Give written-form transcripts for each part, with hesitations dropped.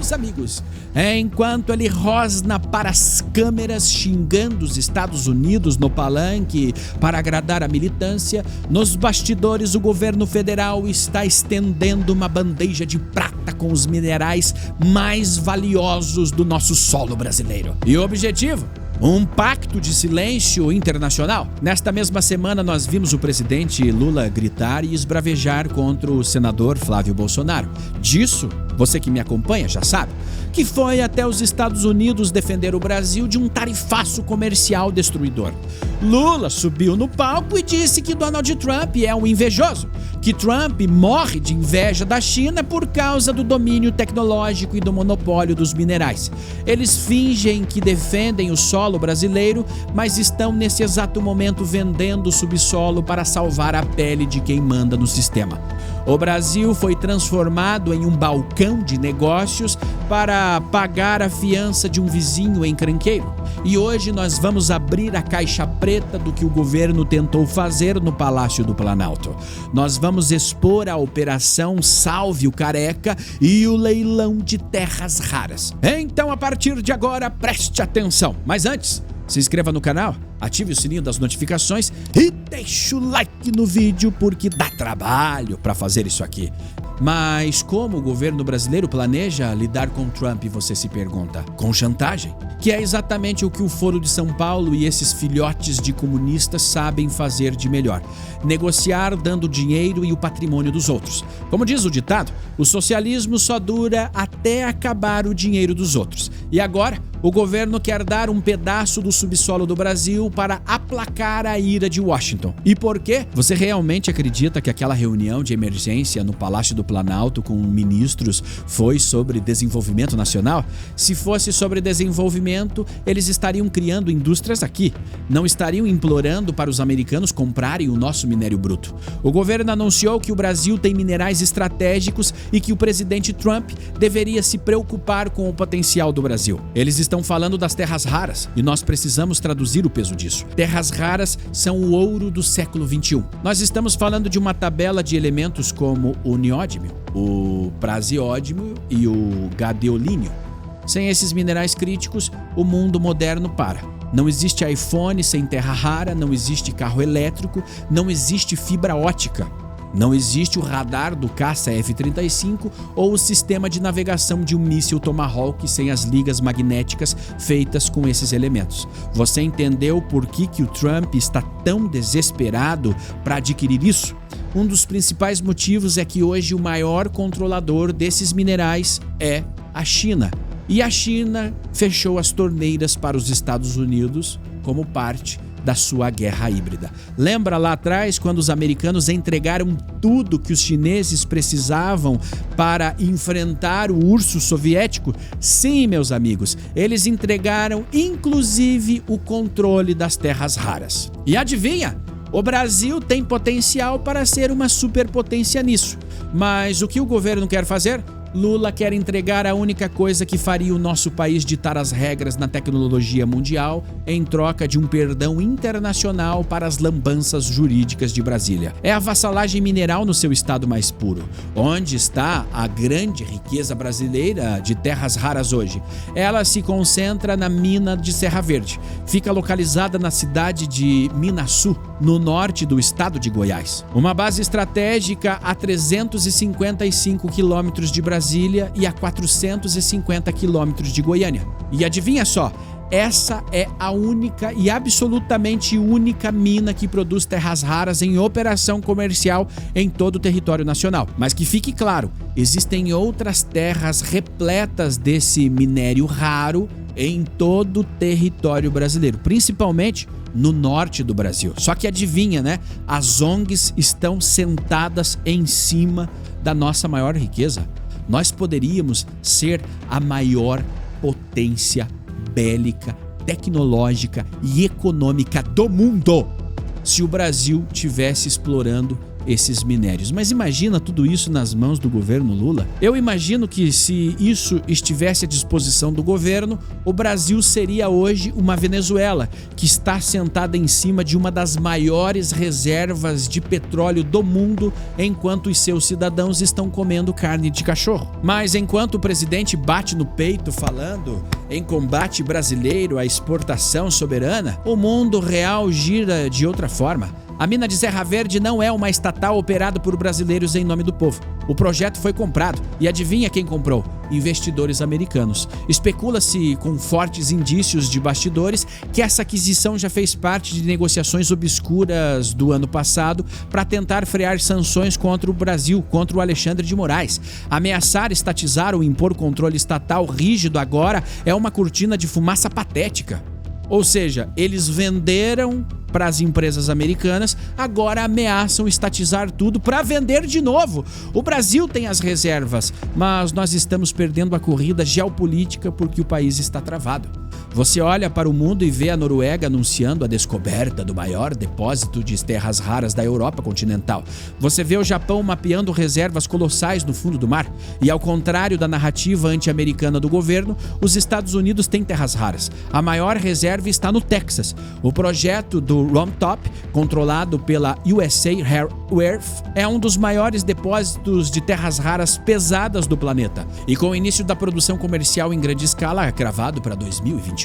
meus amigos, enquanto ele rosna para as câmeras xingando os Estados Unidos no palanque para agradar a militância, nos bastidores o governo federal está estendendo uma bandeja de prata com os minerais mais valiosos do nosso solo brasileiro. E o objetivo? Um pacto de silêncio internacional? Nesta mesma semana nós vimos o presidente Lula gritar e esbravejar contra o senador Flávio Bolsonaro. Disso, você que me acompanha já sabe, que foi até os Estados Unidos defender o Brasil de um tarifaço comercial destruidor. Lula subiu no palco e disse que Donald Trump é um invejoso, que Trump morre de inveja da China por causa do domínio tecnológico e do monopólio dos minerais. Eles fingem que defendem o solo brasileiro, mas estão nesse exato momento vendendo o subsolo para salvar a pele de quem manda no sistema. O Brasil foi transformado em um balcão de negócios para pagar a fiança de um vizinho encrenqueiro. E hoje nós vamos abrir a caixa preta do que o governo tentou fazer no Palácio do Planalto. Nós vamos expor a operação Salve o Careca e o leilão de terras raras. Então, a partir de agora, preste atenção. Mas antes, se inscreva no canal, ative o sininho das notificações e deixe o like no vídeo porque dá trabalho para fazer isso aqui. Mas como o governo brasileiro planeja lidar com Trump, você se pergunta? Com chantagem? Que é exatamente o que o Foro de São Paulo e esses filhotes de comunistas sabem fazer de melhor. Negociar dando dinheiro e o patrimônio dos outros. Como diz o ditado, o socialismo só dura até acabar o dinheiro dos outros. E agora, o governo quer dar um pedaço do subsolo do Brasil para aplacar a ira de Washington. E por quê? Você realmente acredita que aquela reunião de emergência no Palácio do Planalto com ministros foi sobre desenvolvimento nacional? Se fosse sobre desenvolvimento, eles estariam criando indústrias aqui. Não estariam implorando para os americanos comprarem o nosso minério bruto. O governo anunciou que o Brasil tem minerais estratégicos e que o presidente Trump deveria se preocupar com o potencial do Brasil. Eles estão falando das terras raras e nós precisamos traduzir o peso disso. Terras raras são o ouro do século XXI. Nós estamos falando de uma tabela de elementos como o niódimo, o praseódimo e o gadeolínio. Sem esses minerais críticos, o mundo moderno para. Não existe iPhone sem terra rara, não existe carro elétrico, não existe fibra ótica. Não existe o radar do caça F-35 ou o sistema de navegação de um míssil Tomahawk sem as ligas magnéticas feitas com esses elementos. Você entendeu por que o Trump está tão desesperado para adquirir isso? Um dos principais motivos é que hoje o maior controlador desses minerais é a China. E a China fechou as torneiras para os Estados Unidos como parte da sua guerra híbrida. Lembra lá atrás quando os americanos entregaram tudo que os chineses precisavam para enfrentar o urso soviético? Sim, meus amigos, eles entregaram inclusive o controle das terras raras. E adivinha? O Brasil tem potencial para ser uma superpotência nisso. Mas o que o governo quer fazer? Lula quer entregar a única coisa que faria o nosso país ditar as regras na tecnologia mundial em troca de um perdão internacional para as lambanças jurídicas de Brasília. É a vassalagem mineral no seu estado mais puro. Onde está a grande riqueza brasileira de terras raras hoje? Ela se concentra na mina de Serra Verde. Fica localizada na cidade de Minaçu, no norte do estado de Goiás. Uma base estratégica a 355 quilômetros de Brasília e a 450 quilômetros de Goiânia. E adivinha só, essa é a única e absolutamente única mina que produz terras raras em operação comercial em todo o território nacional. Mas que fique claro, existem outras terras repletas desse minério raro em todo o território brasileiro, principalmente no norte do Brasil. Só que adivinha, né? As ONGs estão sentadas em cima da nossa maior riqueza. Nós poderíamos ser a maior potência bélica, tecnológica e econômica do mundo se o Brasil tivesse explorando esses minérios. Mas imagina tudo isso nas mãos do governo Lula? Eu imagino que se isso estivesse à disposição do governo, o Brasil seria hoje uma Venezuela, que está sentada em cima de uma das maiores reservas de petróleo do mundo, enquanto os seus cidadãos estão comendo carne de cachorro. Mas enquanto o presidente bate no peito falando em combate brasileiro à exportação soberana, o mundo real gira de outra forma. A mina de Serra Verde não é uma estatal operada por brasileiros em nome do povo. O projeto foi comprado e adivinha quem comprou? Investidores americanos. Especula-se, com fortes indícios de bastidores, que essa aquisição já fez parte de negociações obscuras do ano passado para tentar frear sanções contra o Brasil, contra o Alexandre de Moraes. Ameaçar, estatizar ou impor controle estatal rígido agora é uma cortina de fumaça patética. Ou seja, eles venderam para as empresas americanas, agora ameaçam estatizar tudo para vender de novo. O Brasil tem as reservas, mas nós estamos perdendo a corrida geopolítica porque o país está travado. Você olha para o mundo e vê a Noruega anunciando a descoberta do maior depósito de terras raras da Europa continental. Você vê o Japão mapeando reservas colossais no fundo do mar. E ao contrário da narrativa anti-americana do governo, os Estados Unidos têm terras raras. A maior reserva está no Texas. O projeto do Romtop, controlado pela USA Rare Earth, é um dos maiores depósitos de terras raras pesadas do planeta. E com o início da produção comercial em grande escala, cravado para 2028,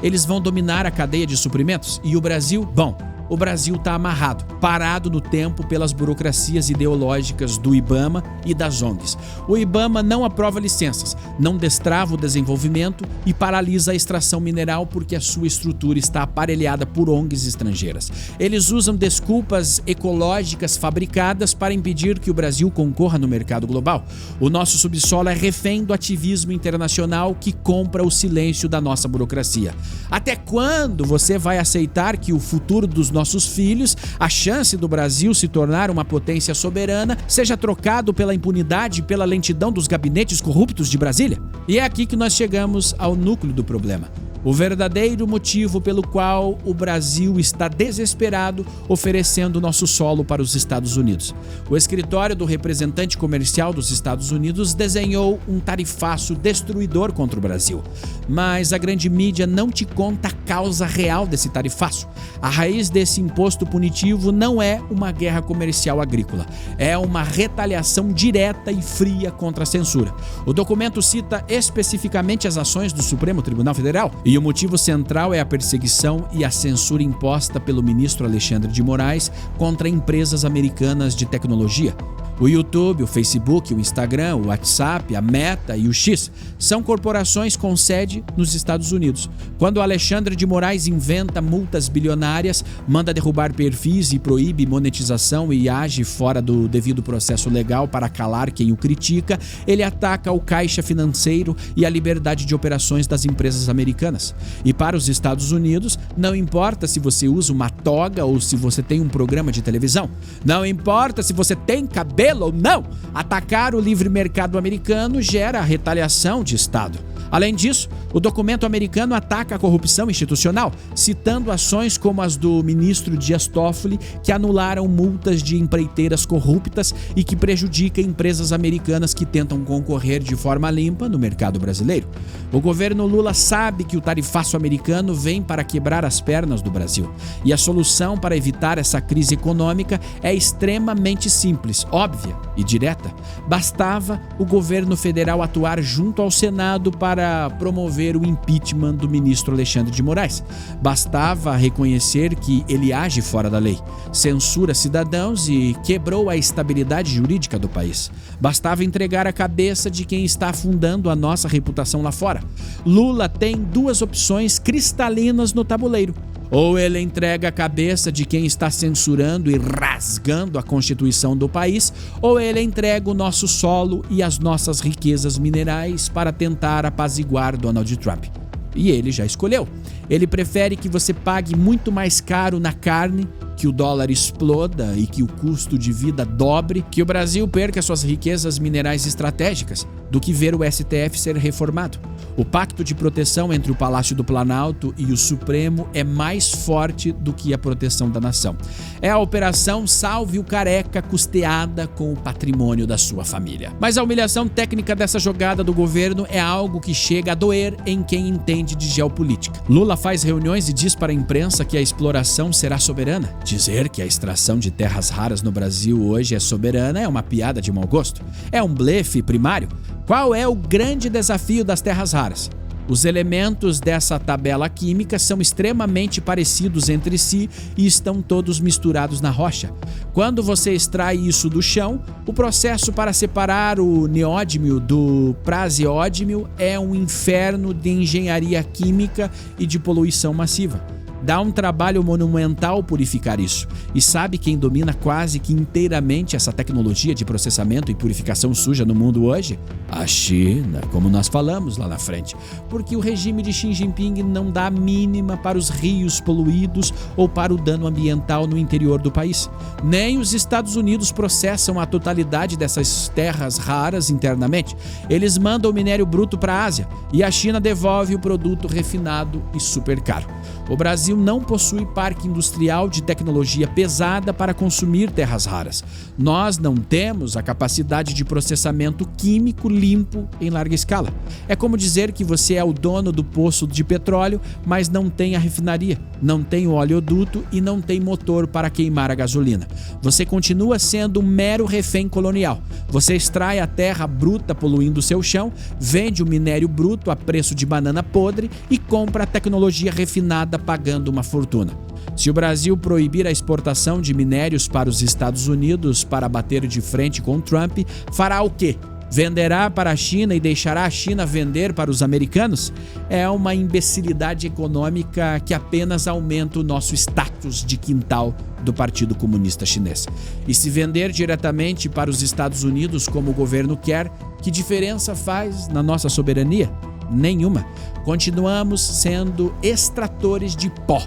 eles vão dominar a cadeia de suprimentos. E o Brasil? Bom, o Brasil está amarrado, parado no tempo pelas burocracias ideológicas do IBAMA e das ONGs. O IBAMA não aprova licenças, não destrava o desenvolvimento e paralisa a extração mineral porque a sua estrutura está aparelhada por ONGs estrangeiras. Eles usam desculpas ecológicas fabricadas para impedir que o Brasil concorra no mercado global. O nosso subsolo é refém do ativismo internacional que compra o silêncio da nossa burocracia. Até quando você vai aceitar que o futuro dos nossos filhos, a chance do Brasil se tornar uma potência soberana, seja trocado pela impunidade e pela lentidão dos gabinetes corruptos de Brasília? E é aqui que nós chegamos ao núcleo do problema. O verdadeiro motivo pelo qual o Brasil está desesperado oferecendo nosso solo para os Estados Unidos. O escritório do representante comercial dos Estados Unidos desenhou um tarifaço destruidor contra o Brasil. Mas a grande mídia não te conta a causa real desse tarifaço. A raiz desse imposto punitivo não é uma guerra comercial agrícola. É uma retaliação direta e fria contra a censura. O documento cita especificamente as ações do Supremo Tribunal Federal. E o motivo central é a perseguição e a censura imposta pelo ministro Alexandre de Moraes contra empresas americanas de tecnologia. O YouTube, o Facebook, o Instagram, o WhatsApp, a Meta e o X são corporações com sede nos Estados Unidos. Quando Alexandre de Moraes inventa multas bilionárias, manda derrubar perfis e proíbe monetização e age fora do devido processo legal para calar quem o critica, ele ataca o caixa financeiro e a liberdade de operações das empresas americanas. E para os Estados Unidos, não importa se você usa uma toga ou se você tem um programa de televisão. Não importa se você tem cabelo ou não, atacar o livre mercado americano gera retaliação de Estado. Além disso, o documento americano ataca a corrupção institucional, citando ações como as do ministro Dias Toffoli, que anularam multas de empreiteiras corruptas e que prejudicam empresas americanas que tentam concorrer de forma limpa no mercado brasileiro. O governo Lula sabe que o tarifaço americano vem para quebrar as pernas do Brasil. E a solução para evitar essa crise econômica é extremamente simples, óbvia e direta. Bastava o governo federal atuar junto ao Senado para promover o impeachment do ministro Alexandre de Moraes. Bastava reconhecer que ele age fora da lei, censura cidadãos e quebrou a estabilidade jurídica do país. Bastava entregar a cabeça de quem está afundando a nossa reputação lá fora. Lula tem duas opções cristalinas no tabuleiro. Ou ele entrega a cabeça de quem está censurando e rasgando a Constituição do país, ou ele entrega o nosso solo e as nossas riquezas minerais para tentar apaziguar Donald Trump. E ele já escolheu. Ele prefere que você pague muito mais caro na carne, que o dólar exploda e que o custo de vida dobre, que o Brasil perca suas riquezas minerais estratégicas, do que ver o STF ser reformado. O pacto de proteção entre o Palácio do Planalto e o Supremo é mais forte do que a proteção da nação. É a Operação Salve o Careca, custeada com o patrimônio da sua família. Mas a humilhação técnica dessa jogada do governo é algo que chega a doer em quem entende de geopolítica. Lula faz reuniões e diz para a imprensa que a exploração será soberana. Dizer que a extração de terras raras no Brasil hoje é soberana é uma piada de mau gosto. É um blefe primário. Qual é o grande desafio das terras raras? Os elementos dessa tabela química são extremamente parecidos entre si e estão todos misturados na rocha. Quando você extrai isso do chão, o processo para separar o neódimio do praseódimio é um inferno de engenharia química e de poluição massiva. Dá um trabalho monumental purificar isso. E sabe quem domina quase que inteiramente essa tecnologia de processamento e purificação suja no mundo hoje? A China, como nós falamos lá na frente. Porque o regime de Xi Jinping não dá a mínima para os rios poluídos ou para o dano ambiental no interior do país. Nem os Estados Unidos processam a totalidade dessas terras raras internamente. Eles mandam o minério bruto para a Ásia e a China devolve o produto refinado e super caro. O Brasil não possui parque industrial de tecnologia pesada para consumir terras raras. Nós não temos a capacidade de processamento químico limpo em larga escala. É como dizer que você é o dono do poço de petróleo, mas não tem a refinaria, não tem o oleoduto e não tem motor para queimar a gasolina. Você continua sendo um mero refém colonial. Você extrai a terra bruta poluindo seu chão, vende o minério bruto a preço de banana podre e compra a tecnologia refinada pagando uma fortuna. Se o Brasil proibir a exportação de minérios para os Estados Unidos para bater de frente com Trump, fará o quê? Venderá para a China e deixará a China vender para os americanos? É uma imbecilidade econômica que apenas aumenta o nosso status de quintal do Partido Comunista Chinês. E se vender diretamente para os Estados Unidos como o governo quer, que diferença faz na nossa soberania? Nenhuma. Continuamos sendo extratores de pó.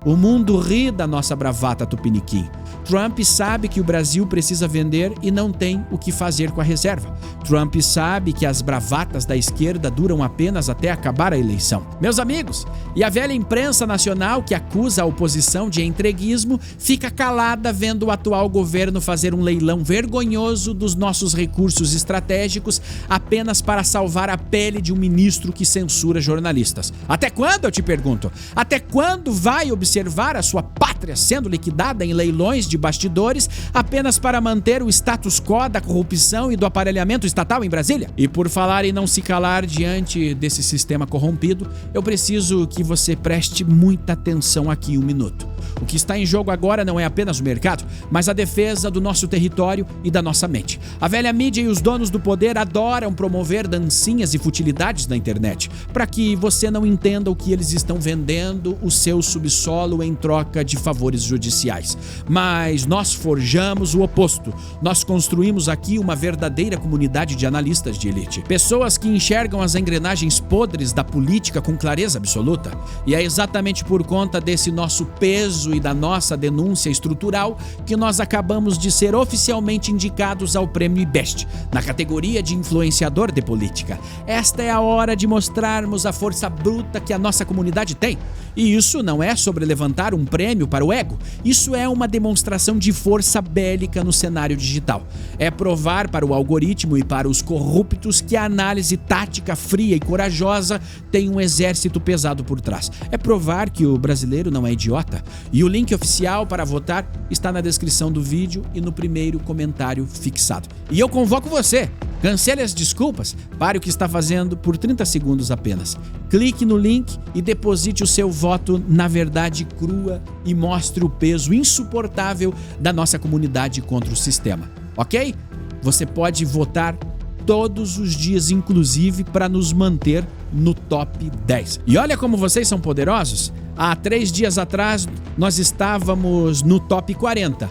O mundo ri da nossa bravata tupiniquim. Trump sabe que o Brasil precisa vender e não tem o que fazer com a reserva. Trump sabe que as bravatas da esquerda duram apenas até acabar a eleição. Meus amigos, e a velha imprensa nacional que acusa a oposição de entreguismo fica calada vendo o atual governo fazer um leilão vergonhoso dos nossos recursos estratégicos apenas para salvar a pele de um ministro que censura jornalistas. Até quando, eu te pergunto? Até quando vai observar a sua pátria sendo liquidada em leilões de bastidores apenas para manter o status quo da corrupção e do aparelhamento estatal em Brasília? E por falar em não se calar diante desse sistema corrompido, eu preciso que você preste muita atenção aqui um minuto. O que está em jogo agora não é apenas o mercado, mas a defesa do nosso território e da nossa mente. A velha mídia e os donos do poder adoram promover dancinhas e futilidades na internet, para que você não entenda o que eles estão vendendo o seu subsolo em troca de favores judiciais. Mas nós forjamos o oposto. Nós construímos aqui uma verdadeira comunidade de analistas de elite. Pessoas que enxergam as engrenagens podres da política com clareza absoluta. E é exatamente por conta desse nosso peso e da nossa denúncia estrutural que nós acabamos de ser oficialmente indicados ao Prêmio IBEST, na categoria de influenciador de política. Esta é a hora de mostrarmos a força bruta que a nossa comunidade tem. E isso não é sobre levantar um prêmio para o ego. Isso é uma demonstração de força bélica no cenário digital. É provar para o algoritmo e para os corruptos que a análise tática fria e corajosa tem um exército pesado por trás. É provar que o brasileiro não é idiota. E o link oficial para votar está na descrição do vídeo e no primeiro comentário fixado. E eu convoco você. Cancele as desculpas, pare o que está fazendo por 30 segundos apenas. Clique no link e deposite o seu voto na verdade crua e mostre o peso insuportável da nossa comunidade contra o sistema, ok? Você pode votar todos os dias, inclusive, para nos manter no top 10. E olha como vocês são poderosos. Há 3 dias atrás, nós estávamos no top 40.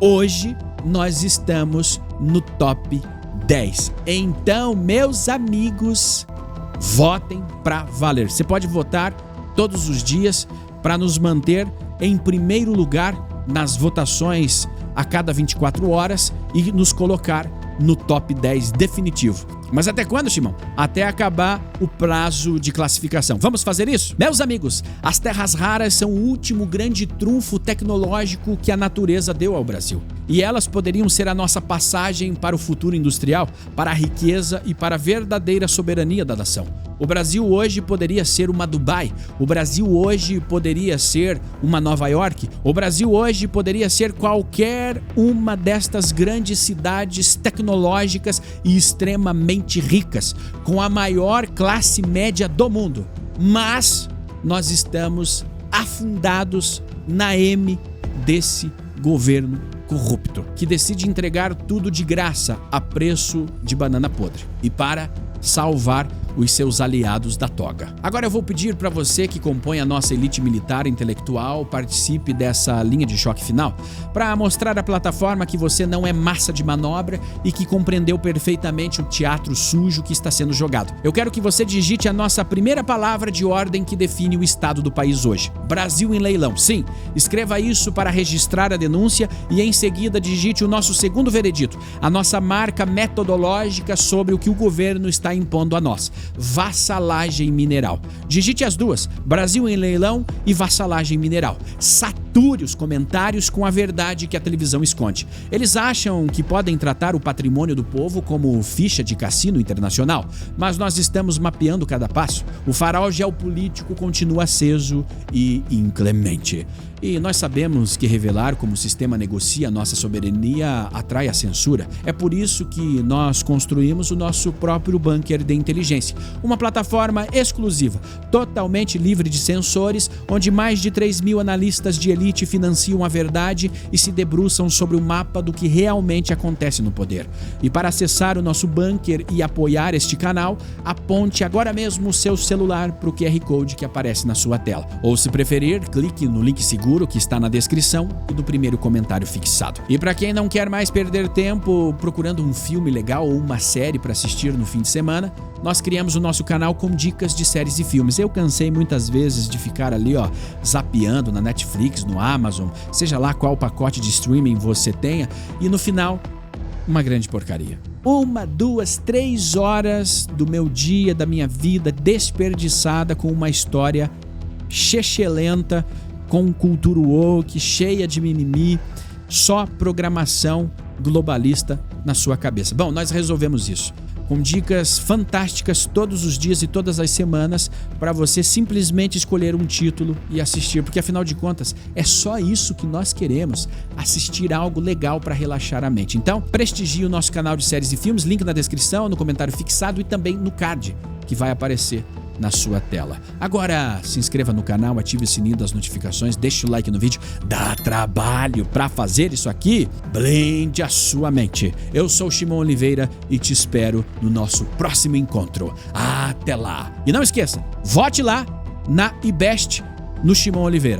Hoje, nós estamos no top 10. Então, meus amigos, votem para valer. Você pode votar todos os dias para nos manter em primeiro lugar nas votações a cada 24 horas e nos colocar no top 10 definitivo. Mas até quando, Shimon? Até acabar o prazo de classificação. Vamos fazer isso? Meus amigos, as terras raras são o último grande trunfo tecnológico que a natureza deu ao Brasil. E elas poderiam ser a nossa passagem para o futuro industrial, para a riqueza e para a verdadeira soberania da nação. O Brasil hoje poderia ser uma Dubai. O Brasil hoje poderia ser uma Nova York. O Brasil hoje poderia ser qualquer uma destas grandes cidades tecnológicas e extremamente ricas, com a maior classe média do mundo. Mas nós estamos afundados na M desse governo corrupto, que decide entregar tudo de graça a preço de banana podre e para salvar os seus aliados da toga. Agora eu vou pedir para você que compõe a nossa elite militar intelectual participe dessa linha de choque final para mostrar à plataforma que você não é massa de manobra e que compreendeu perfeitamente o teatro sujo que está sendo jogado. Eu quero que você digite a nossa primeira palavra de ordem que define o estado do país hoje. Brasil em leilão. Sim, escreva isso para registrar a denúncia e em seguida digite o nosso segundo veredito, a nossa marca metodológica sobre o que o governo está impondo a nós. Vassalagem mineral. Digite as duas, Brasil em leilão e vassalagem mineral. Sature os comentários com a verdade que a televisão esconde. Eles acham que podem tratar o patrimônio do povo como ficha de cassino internacional, mas nós estamos mapeando cada passo. O farol geopolítico continua aceso e inclemente. E nós sabemos que revelar como o sistema negocia a nossa soberania atrai a censura. É por isso que nós construímos o nosso próprio bunker de inteligência. Uma plataforma exclusiva, totalmente livre de censores, onde mais de 3.000 analistas de elite financiam a verdade e se debruçam sobre o mapa do que realmente acontece no poder. E para acessar o nosso bunker e apoiar este canal, aponte agora mesmo o seu celular para o QR Code que aparece na sua tela. Ou se preferir, clique no link seguro que está na descrição e no primeiro comentário fixado. E para quem não quer mais perder tempo procurando um filme legal ou uma série para assistir no fim de semana, nós criamos o nosso canal com dicas de séries e filmes. Eu cansei muitas vezes de ficar ali, zapeando na Netflix, no Amazon, seja lá qual pacote de streaming você tenha, e no final, uma grande porcaria. 1, 2, 3 horas do meu dia, da minha vida desperdiçada com uma história chechelenta, com cultura woke, cheia de mimimi, só programação globalista na sua cabeça. Bom, nós resolvemos isso com dicas fantásticas todos os dias e todas as semanas para você simplesmente escolher um título e assistir, porque afinal de contas é só isso que nós queremos, assistir algo legal para relaxar a mente. Então, prestigie o nosso canal de séries e filmes, link na descrição, no comentário fixado e também no card que vai aparecer na sua tela. Agora, se inscreva no canal, ative o sininho das notificações, deixe o like no vídeo, dá trabalho para fazer isso aqui? Blinde a sua mente. Eu sou o Shimon Oliveira e te espero no nosso próximo encontro. Até lá! E não esqueça, vote lá na IBEST no Shimon Oliveira.